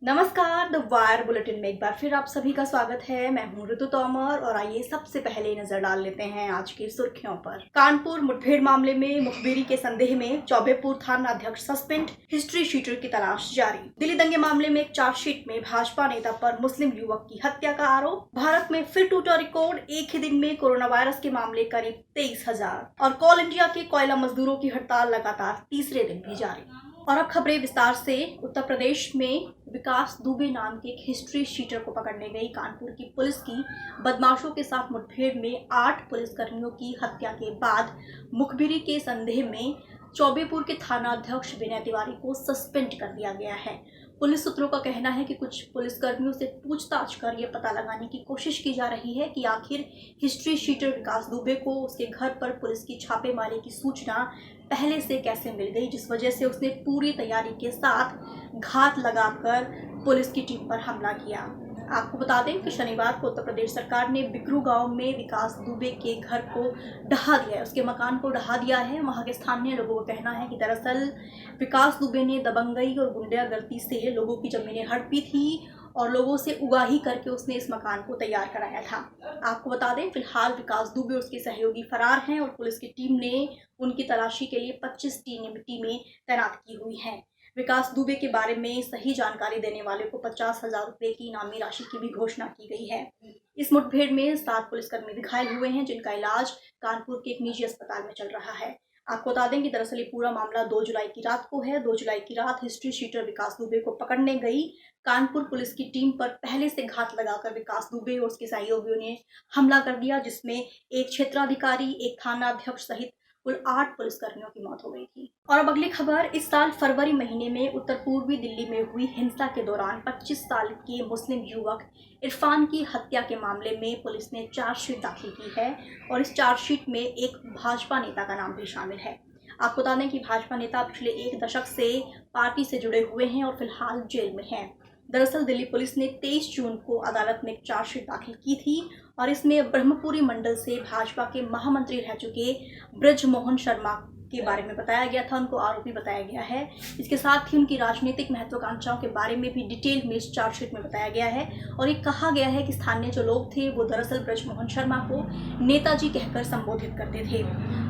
नमस्कार, the wire bulletin में एक बार फिर आप सभी का स्वागत है। मैं हूं ऋतु तोमर और आइए सबसे पहले नजर डाल लेते हैं आज की सुर्खियों पर। कानपुर मुठभेड़ मामले में मुखबिरी के संदेह में चौबेपुर थाना अध्यक्ष सस्पेंड, हिस्ट्री शीटर की तलाश जारी। दिल्ली दंगे मामले में एक चार्जशीट में भाजपा नेता पर मुस्लिम युवक की हत्या का आरोप। भारत में फिर टूटा रिकॉर्ड, एक ही दिन में कोरोना वायरस के मामले करीब 23,000। और कोल इंडिया के कोयला मजदूरों की हड़ताल लगातार तीसरे दिन भी जारी। और अब खबरें विस्तार से। उत्तर प्रदेश में विकास दुबे नाम के एक हिस्ट्री शीटर को पकड़ने गई कानपुर की पुलिस की बदमाशों के साथ मुठभेड़ में 8 पुलिसकर्मियों की हत्या के बाद मुखबिरी के संदेह में चौबेपुर के थाना अध्यक्ष विनय तिवारी को सस्पेंड कर दिया गया है। पुलिस सूत्रों का कहना है कि कुछ पुलिसकर्मियों से पूछताछ कर यह पता लगाने की कोशिश की जा रही है कि आखिर हिस्ट्री शीटर विकास दुबे को उसके घर पर पुलिस की छापेमारी की सूचना पहले से कैसे मिल गई, जिस वजह से उसने पूरी तैयारी के साथ घात लगाकर पुलिस की टीम पर हमला किया। आपको बता दें कि शनिवार को उत्तर प्रदेश सरकार ने बिकरू गांव में विकास दुबे के घर को ढहा दिया है, उसके मकान को ढहा दिया है। वहां के स्थानीय लोगों का कहना है कि दरअसल विकास दुबे ने दबंगई और गुंडागर्दी से लोगों की जमीनें हड़पी थी और लोगों से उगाही करके उसने इस मकान को तैयार कराया था। आपको बता दें फिलहाल विकास दुबे और उसके सहयोगी फरार हैं और पुलिस की टीम ने उनकी तलाशी के लिए 25 टीमें तैनात की हुई हैं। विकास दुबे के बारे में सही जानकारी देने वाले को 50,000 रुपए की इनामी राशि की भी घोषणा की गई है। इस मुठभेड़ में 7 पुलिसकर्मी भी घायल हुए हैं, जिनका इलाज कानपुर के एक निजी अस्पताल में चल रहा है। आपको बता दें कि दरअसल ये पूरा मामला 2 जुलाई की रात को है। 2 जुलाई की रात हिस्ट्री शीटर विकास दुबे को पकड़ने गई कानपुर पुलिस की टीम पर पहले से घात लगाकर विकास दुबे और उसके सहयोगियों ने हमला कर दिया, जिसमें एक क्षेत्राधिकारी, एक थाना अध्यक्ष सहित कुल 8 पुलिसकर्मियों की मौत हो गई थी। और अब अगली खबर। इस साल फरवरी महीने में उत्तर पूर्वी दिल्ली में हुई हिंसा के दौरान 25 साल के मुस्लिम युवक इरफान की हत्या के मामले में पुलिस ने चार्जशीट दाखिल की है और इस चार्जशीट में एक भाजपा नेता का नाम भी शामिल है। आपको बता दें कि भाजपा नेता पिछले 1 दशक से पार्टी से जुड़े हुए हैं और फिलहाल जेल में हैं। दरअसल दिल्ली पुलिस ने 23 जून को अदालत में एक चार्जशीट दाखिल की थी और इसमें ब्रह्मपुरी मंडल से भाजपा के महामंत्री रह चुके बृजमोहन शर्मा के बारे में बताया गया था, उनको आरोपी बताया गया है। इसके साथ ही उनकी राजनीतिक महत्वाकांक्षाओं के बारे में भी डिटेल में इस चार्जशीट में बताया गया है और ये कहा गया है कि स्थानीय जो लोग थे वो दरअसल बृजमोहन शर्मा को नेताजी कहकर संबोधित करते थे।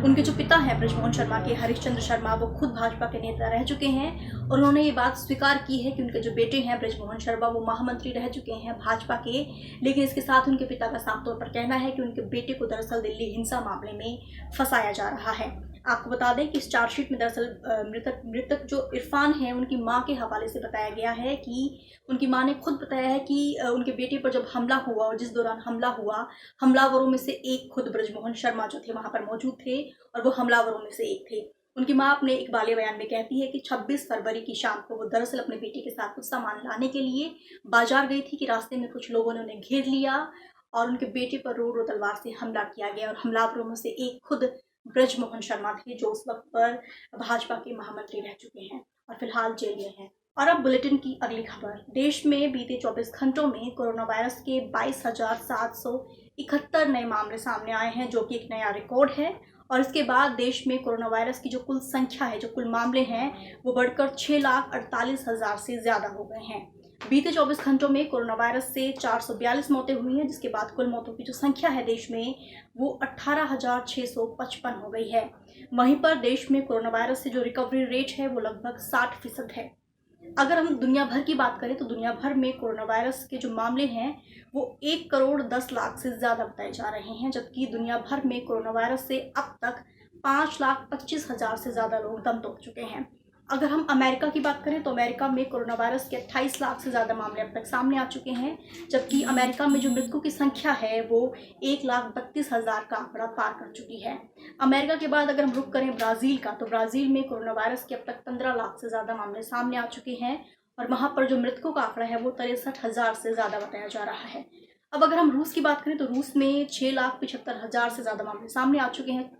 उनके जो पिता हैं बृजमोहन शर्मा के, हरिश्चंद्र शर्मा, वो खुद भाजपा के नेता रह चुके हैं और उन्होंने ये बात स्वीकार की है कि उनके जो बेटे हैं बृजमोहन शर्मा वो महामंत्री रह चुके हैं भाजपा के। लेकिन इसके साथ उनके पिता का साफ तौर पर कहना है कि उनके बेटे को दरअसल दिल्ली हिंसा मामले में फंसाया जा रहा है। आपको बता दें कि इस चार्जशीट में दरअसल मृतक जो इरफान है उनकी मां के हवाले से बताया गया है कि उनकी मां ने खुद बताया है कि उनके बेटे पर जब हमला हुआ और जिस दौरान हमला हुआ, हमलावरों में से एक खुद बृजमोहन शर्मा जो थे वहां पर मौजूद थे और वो हमलावरों में से एक थे। उनकी मां अपने एक बाले बयान में कहती है कि 26 फरवरी की शाम को वो दरअसल अपने बेटे के साथ कुछ सामान लाने के लिए बाजार गई थी कि रास्ते में कुछ लोगों ने उन्हें घेर लिया और उनके बेटे पर रोड और तलवार से हमला किया गया और हमलावरों में से एक खुद बृजमोहन शर्मा थे, जो उस वक्त पर भाजपा के महामंत्री रह चुके हैं और फिलहाल जेल में हैं। और अब बुलेटिन की अगली खबर। देश में बीते 24 घंटों में कोरोना वायरस के 22,771 नए मामले सामने आए हैं, जो कि एक नया रिकॉर्ड है। और इसके बाद देश में कोरोना वायरस की जो कुल संख्या है, जो कुल मामले हैं, वो बढ़कर 6,48,000 से ज़्यादा हो गए हैं। बीते 24 घंटों में कोरोना वायरस से 442 मौतें हुई हैं, जिसके बाद कुल मौतों की जो संख्या है देश में वो 18,655 हो गई है। वहीं पर देश में कोरोना वायरस से जो रिकवरी रेट है वो लगभग 60% है। अगर हम दुनिया भर की बात करें तो दुनिया भर में कोरोना वायरस के जो मामले हैं वो 1 करोड़ 10 लाख से ज़्यादा बताए जा रहे हैं, जबकि दुनिया भर में कोरोना वायरस से अब तक 5,25,000 से ज़्यादा लोग दम तोड़ चुके हैं। अगर हम अमेरिका की बात करें तो अमेरिका में कोरोना वायरस के 28 लाख से ज़्यादा मामले अब तक सामने आ चुके हैं, जबकि अमेरिका में जो मृतकों की संख्या है वो 1,32,000 का आंकड़ा पार कर चुकी है। अमेरिका के बाद अगर हम रुख करें ब्राज़ील का, तो ब्राज़ील में कोरोना वायरस के अब तक 15 लाख से ज़्यादा मामले सामने आ चुके हैं और वहाँ पर जो मृतकों का आंकड़ा है वो 63,000 से ज़्यादा बताया जा रहा है। अब अगर हम रूस की बात करें तो रूस में 6,75,000 से ज़्यादा मामले सामने आ चुके हैं,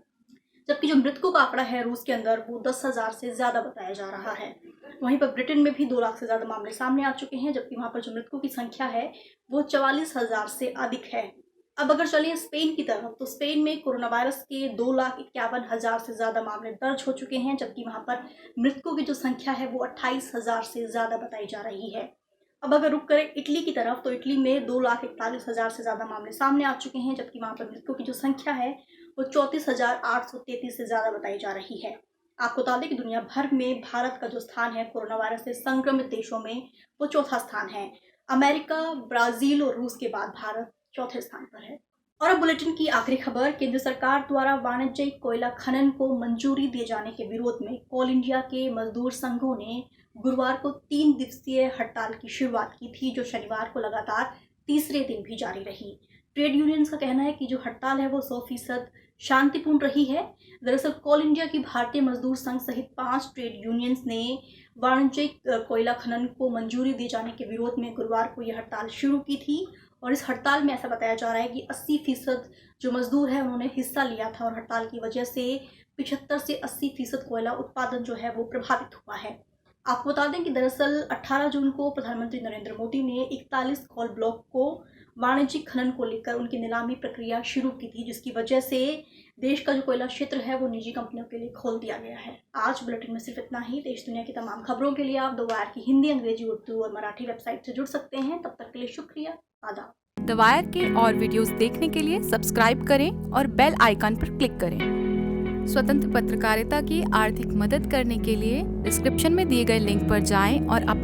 जबकि जो मृतकों का आंकड़ा है रूस के अंदर वो 10,000 से ज़्यादा बताया जा रहा है। वहीं पर ब्रिटेन में भी 2 लाख से ज़्यादा मामले सामने आ चुके हैं, जबकि वहाँ पर जो मृतकों की संख्या है वो 44,000 से अधिक है। अब अगर चलिए स्पेन की तरफ, तो स्पेन में कोरोना वायरस के 2,51,000 से ज़्यादा मामले दर्ज हो चुके हैं, जबकि वहाँ पर मृतकों की जो संख्या है वो 28,000 से ज़्यादा बताई जा रही है। अब अगर रुक करें इटली की तरफ, तो इटली में 2,41,000 से ज़्यादा मामले सामने आ चुके हैं, जबकि वहाँ पर मृतकों की जो संख्या है वो 34,833 से ज़्यादा बताई जा रही है। आपको बता दें कि दुनिया भर में भारत का जो स्थान है कोरोना वायरस से संक्रमित देशों में, वो चौथा स्थान है। अमेरिका, ब्राज़ील और रूस के बाद भारत चौथे स्थान पर है। और अब बुलेटिन की आखिरी खबर। केंद्र सरकार द्वारा वाणिज्यिक कोयला खनन को मंजूरी दिए जाने के विरोध में कोल इंडिया के मजदूर संघों ने गुरुवार को 3 दिवसीय हड़ताल की शुरुआत की थी, जो शनिवार को लगातार तीसरे दिन भी जारी रही। ट्रेड यूनियंस का कहना है कि जो हड़ताल है वो 100% शांतिपूर्ण रही है। दरअसल कोल इंडिया की भारतीय मजदूर संघ सहित 5 ट्रेड यूनियंस ने वाणिज्यिक कोयला खनन को मंजूरी दिए जाने के विरोध में गुरुवार को यह हड़ताल शुरू की थी। और इस हड़ताल में ऐसा बताया जा रहा है कि 80% जो मजदूर है उन्होंने हिस्सा लिया था, और हड़ताल की वजह से 75 से 80% कोयला उत्पादन जो है वो प्रभावित हुआ है। आपको बता दें कि दरअसल 18 जून को प्रधानमंत्री नरेंद्र मोदी ने 41 कोल ब्लॉक को वाणिज्यिक खनन को लेकर उनकी नीलामी प्रक्रिया शुरू की थी, जिसकी वजह से देश का जो कोयला क्षेत्र है वो निजी कंपनियों के लिए खोल दिया गया है। आज बुलेटिन में सिर्फ इतना ही। देश दुनिया की तमाम खबरों के लिए आप द वायर की हिंदी, अंग्रेजी, उर्दू और मराठी वेबसाइट से जुड़ सकते हैं। तब तक के लिए शुक्रिया। आदाब। द वायर के और वीडियोस देखने के लिए सब्सक्राइब करें और बेल आइकन पर क्लिक करें। स्वतंत्र पत्रकारिता की आर्थिक मदद करने के लिए डिस्क्रिप्शन में दिए गए लिंक पर जाएं और अपने